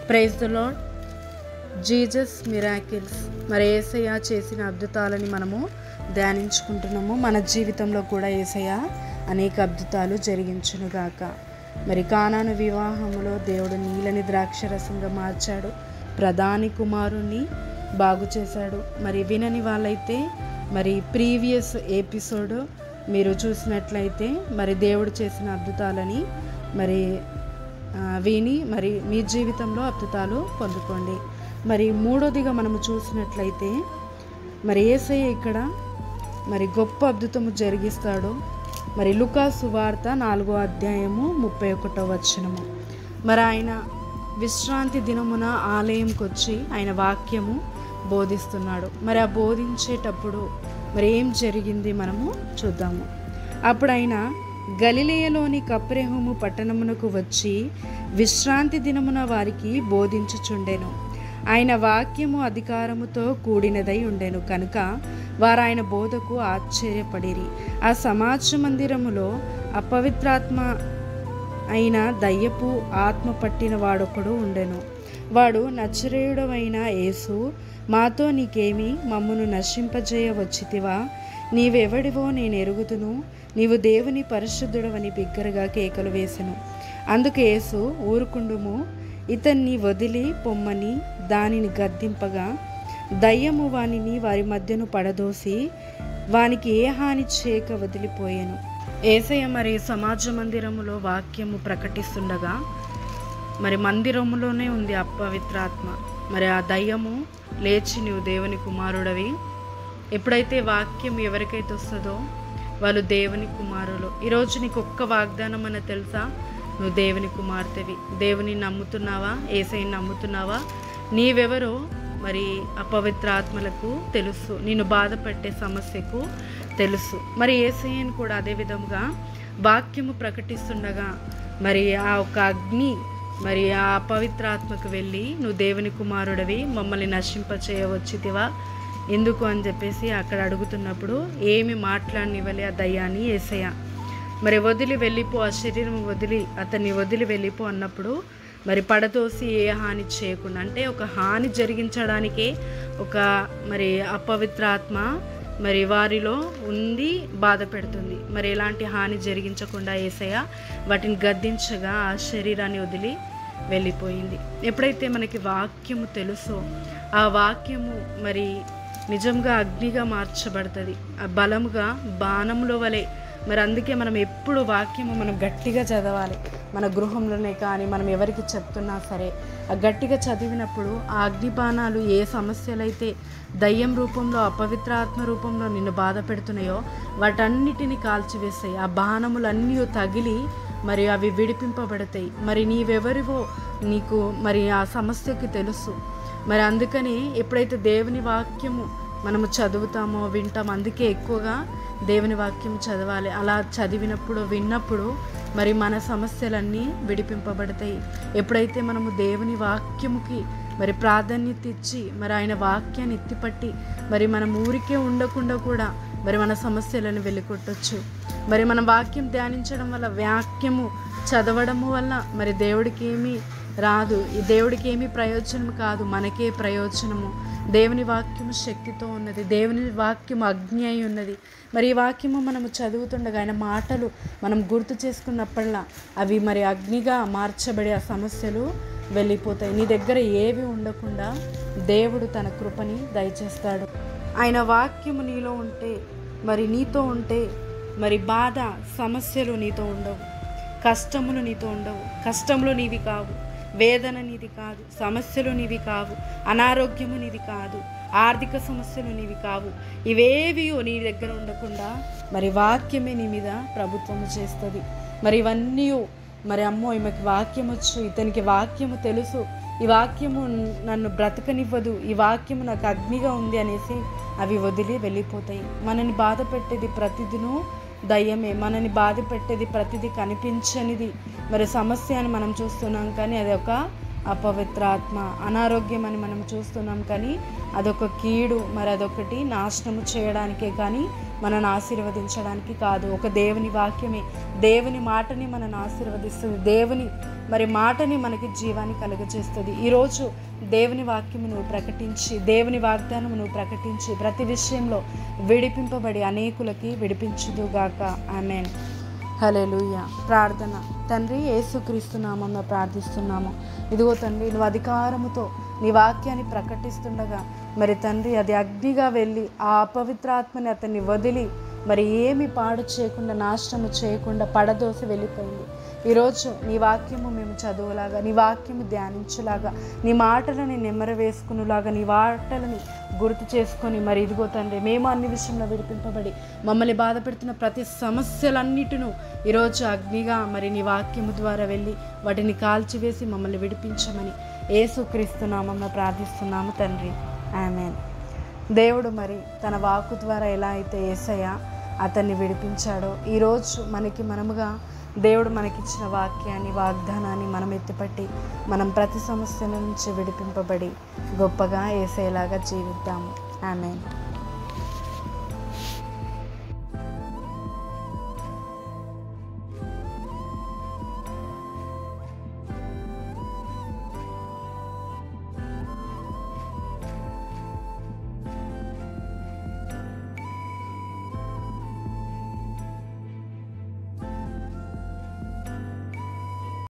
Praise the lord. Jesus miracles, మరి యేసయ్య చేసిన అద్భుతాలని మనము ధ్యానించుకుంటున్నాము. మన జీవితంలో కూడా యేసయ్య అనేక అద్భుతాలు జరిగించునుగాక. మరి కానాను వివాహంలో దేవుడు నీళ్ళని ద్రాక్షరసంగా మార్చాడు, ప్రధాని కుమారుణ్ణి బాగు చేశాడు. మరి వినని వాళ్ళైతే మరి ప్రీవియస్ ఎపిసోడ్ మీరు చూసినట్లయితే మరి దేవుడు చేసిన అద్భుతాలని మరి విని మరి మీ జీవితంలో అద్భుతాలు పొందుకోండి. మరి మూడోదిగా మనము చూసినట్లయితే మరి యేసయ్య ఇక్కడ మరి గొప్ప అద్భుతము జరిగిస్తాడు. మరి లూకా సువార్త 4వ అధ్యాయము 31వ వచనము. మరి ఆయన విశ్రాంతి దినమున ఆలయంకి వచ్చి ఆయన వాక్యము బోధిస్తున్నాడు. మరి ఆ బోధించేటప్పుడు మరి ఏం జరిగింది మనము చూద్దాము. అప్పుడు ఆయన గలిలయలోని కపెర్నహూము పట్టణమునకు వచ్చి విశ్రాంతి దినమున వారికి బోధించుచుండెను. ఆయన వాక్యము అధికారముతో కూడినదై ఉండెను కనుక వారు ఆయన బోధకు ఆశ్చర్యపడిరి. ఆ సమాజ మందిరములో అపవిత్రాత్మ అయిన దయ్యపు ఆత్మ పట్టిన వాడొకడు ఉండెను. వాడు, నజరేయుడవైన యేసు, మాతో నీకేమి, మమ్మను నశింపజేయ వచ్చితివా? నీవెవడివో నేను ఎరుగుదును, నీవు దేవుని పరిశుద్ధుడవని బిగ్గరగా కేకలు వేసెను. అందుకు యేసు, ఊరుకుండుము, ఇతన్ని వదిలి పొమ్మని దానిని గద్దింపగా దయ్యము వానిని వారి మధ్యను పడదోసి వానికి ఏ హాని చేయక వదిలిపోయాను. యేసయ్య మరి సమాజ మందిరములో వాక్యము ప్రకటిస్తుండగా మరి మందిరములోనే ఉంది అపవిత్రాత్మ. మరి ఆ దయ్యము లేచి, నీవు దేవుని కుమారుడవి. ఎప్పుడైతే వాక్యం ఎవరికైతే వస్తుందో వాళ్ళు దేవుని కుమారులు. ఈరోజు నీకు ఒక్క వాగ్దానం అని తెలుసా? నువ్వు దేవుని కుమార్తెవి. దేవుని నమ్ముతున్నావా? యేసయ్యని నమ్ముతున్నావా? నీవెవరో మరి అపవిత్రాత్మలకు తెలుసు, నిన్ను బాధపెట్టే సమస్యకు తెలుసు. మరి యేసయ్యని కూడా అదే విధముగా వాక్యము ప్రకటిస్తుండగా మరి ఆ ఒక అగ్ని మరి ఆ అపవిత్రాత్మకు వెళ్ళి, నువ్వు దేవుని కుమారుడివి, మమ్మల్ని నశింపచేయవచ్చితివా ఎందుకు అని చెప్పేసి అక్కడ అడుగుతున్నప్పుడు ఏమి మాట్లాడనివ్వలే ఆ దయ్యాన్ని యేసయ్య. మరి వదిలి వెళ్ళిపో, ఆ శరీరం వదిలి అతన్ని వదిలి వెళ్ళిపో అన్నప్పుడు మరి పడదోసి ఏ హాని చేయకుండా, అంటే ఒక హాని జరిగించడానికే ఒక మరి అపవిత్రాత్మ మరి వారిలో ఉంది, బాధ పెడుతుంది. మరి ఎలాంటి హాని జరిగించకుండా యేసయ్య వాటిని గద్దించగా ఆ శరీరాన్ని వదిలి వెళ్ళిపోయింది. ఎప్పుడైతే మనకి వాక్యము తెలుసో ఆ వాక్యము మరి నిజంగా అగ్నిగా మార్చబడుతుంది, ఆ బలముగా బాణంలో వలె. మరి అందుకే మనం ఎప్పుడు వాక్యము మనం గట్టిగా చదవాలి. మన గృహంలోనే కానీ మనం ఎవరికి చెప్తున్నా సరే ఆ గట్టిగా చదివినప్పుడు ఆ అగ్నిబాణాలు ఏ సమస్యలైతే దయ్యం రూపంలో అపవిత్రాత్మ రూపంలో నిన్ను బాధ పెడుతున్నాయో వాటన్నిటిని కాల్చివేస్తాయి. ఆ బాణములన్నీ తగిలి మరి అవి విడిపింపబడతాయి. మరి నీవెవరివో నీకు మరి ఆ సమస్యకి తెలుసు. మరి అందుకని ఎప్పుడైతే దేవుని వాక్యము మనము చదువుతామో వింటామో, అందుకే ఎక్కువగా దేవుని వాక్యం చదవాలి. అలా చదివినప్పుడు విన్నప్పుడు మరి మన సమస్యలన్నీ విడిపింపబడతాయి. ఎప్పుడైతే మనము దేవుని వాక్యముకి మరి ప్రాధాన్యత ఇచ్చి మరి ఆయన వాక్యాన్ని ఎత్తిపట్టి మరి మనం ఊరికే ఉండకుండా కూడా మరి మన సమస్యలను వెళ్ళికొట్టచ్చు. మరి మనం వాక్యం ధ్యానించడం వల్ల, వాక్యము చదవడము వల్ల మరి దేవుడికి ఏమీ రాదు, ఈ దేవుడికి ఏమీ ప్రయోజనం కాదు, మనకే ప్రయోజనము. దేవుని వాక్యము శక్తితో ఉన్నది, దేవుని వాక్యము అగ్ని అయి ఉన్నది. మరి ఈ వాక్యము మనము చదువుతుండగా ఆయన మాటలు మనం గుర్తు చేసుకున్నప్పుడల్లా అవి మరి అగ్నిగా మార్చబడి ఆ సమస్యలు వెళ్ళిపోతాయి. నీ దగ్గర ఏవి ఉండకుండా దేవుడు తన కృపని దయచేస్తాడు. ఆయన వాక్యము నీలో ఉంటే మరి నీతో ఉంటే మరి బాధ సమస్యలు నీతో ఉండవు, కష్టములు నీతో ఉండవు. కష్టములు నీవి కావు, వేదన నీది కాదు, సమస్యలు నీవి కావు, అనారోగ్యము నీది కాదు, ఆర్థిక సమస్యలు నీవి కావు. ఇవేవి నీ దగ్గర ఉండకుండా మరి వాక్యమే నీ మీద ప్రభుత్వము చేస్తుంది. మరి ఇవన్నీ మరి అమ్మో ఈమెకి వాక్యం వచ్చు, ఇతనికి వాక్యము తెలుసు, ఈ వాక్యము నన్ను బ్రతకనివ్వదు, ఈ వాక్యము నాకు అగ్నిగా ఉంది అనేసి అవి వదిలి వెళ్ళిపోతాయి. మనని బాధ పెట్టేది ప్రతిదినూ దయ్యమే, మనని బాధ పెట్టేది ప్రతిదీ కనిపించనిది మరి సమస్య అని మనం చూస్తున్నాం, కానీ అది ఒక అపవిత్రాత్మ. అనారోగ్యం అని మనం చూస్తున్నాం, కానీ అదొక కీడు, మరి అదొకటి నాశనము చేయడానికే కానీ మనల్ని ఆశీర్వదించడానికి కాదు, ఒక దేవుని వాక్యమే దేవుని మాటని మనల్ని ఆశీర్వదిస్తుంది. దేవుని మాటని మనకి జీవాన్ని కలుగజేస్తుంది. ఈరోజు దేవుని వాక్యము నువ్వు ప్రకటించి, దేవుని వాగ్దానము నువ్వు ప్రకటించి ప్రతి విషయంలో విడిపింపబడి అనేకులకి విడిపించుదుగాక. ఆమేన్. హల్లెలూయా. ప్రార్థన. తండ్రి, యేసుక్రీస్తు నామమున ప్రార్థిస్తున్నాము. ఇదిగో తండ్రి, నువ్వు అధికారముతో నీ వాక్యాన్ని ప్రకటిస్తుండగా తండ్రి అది అగ్నిగా వెళ్ళి ఆ అపవిత్రాత్మని అతన్ని వదిలి ఏమి పాడు చేయకుండా, నాశనము చేయకుండా పడదోసి వెళ్ళిపోయింది. ఈరోజు నీ వాక్యము మేము చదువులాగా, నీ వాక్యము ధ్యానించులాగా, నీ మాటలని నెమ్మర వేసుకునేలాగా, నీ మాటలని గుర్తు చేసుకొని ఇదిగో తండ్రి, మేము అన్ని విషయంలో విడిపింపబడి మమ్మల్ని బాధపెడుతున్న ప్రతి సమస్యలన్నిటినూ ఈరోజు అగ్నిగా నీ వాక్యము ద్వారా వెళ్ళి వాటిని కాల్చివేసి మమ్మల్ని విడిపించమని యేసుక్రీస్తు నామమున ప్రార్థిస్తున్నాము తండ్రి. ఆమేన్. దేవుడు తన వాక్కు ద్వారా ఎలా అయితే యేసయ్య అతన్ని విడిపించాడో, ఈరోజు మనముగా దేవుడు మనకిచ్చిన వాక్యాన్ని, వాగ్దానాన్ని మనం ఎత్తిపట్టి ప్రతి సమస్యల నుంచి విడిపింపబడి గొప్పగా యేసయ్యలాగా జీవిద్దాము. ఆమేన్.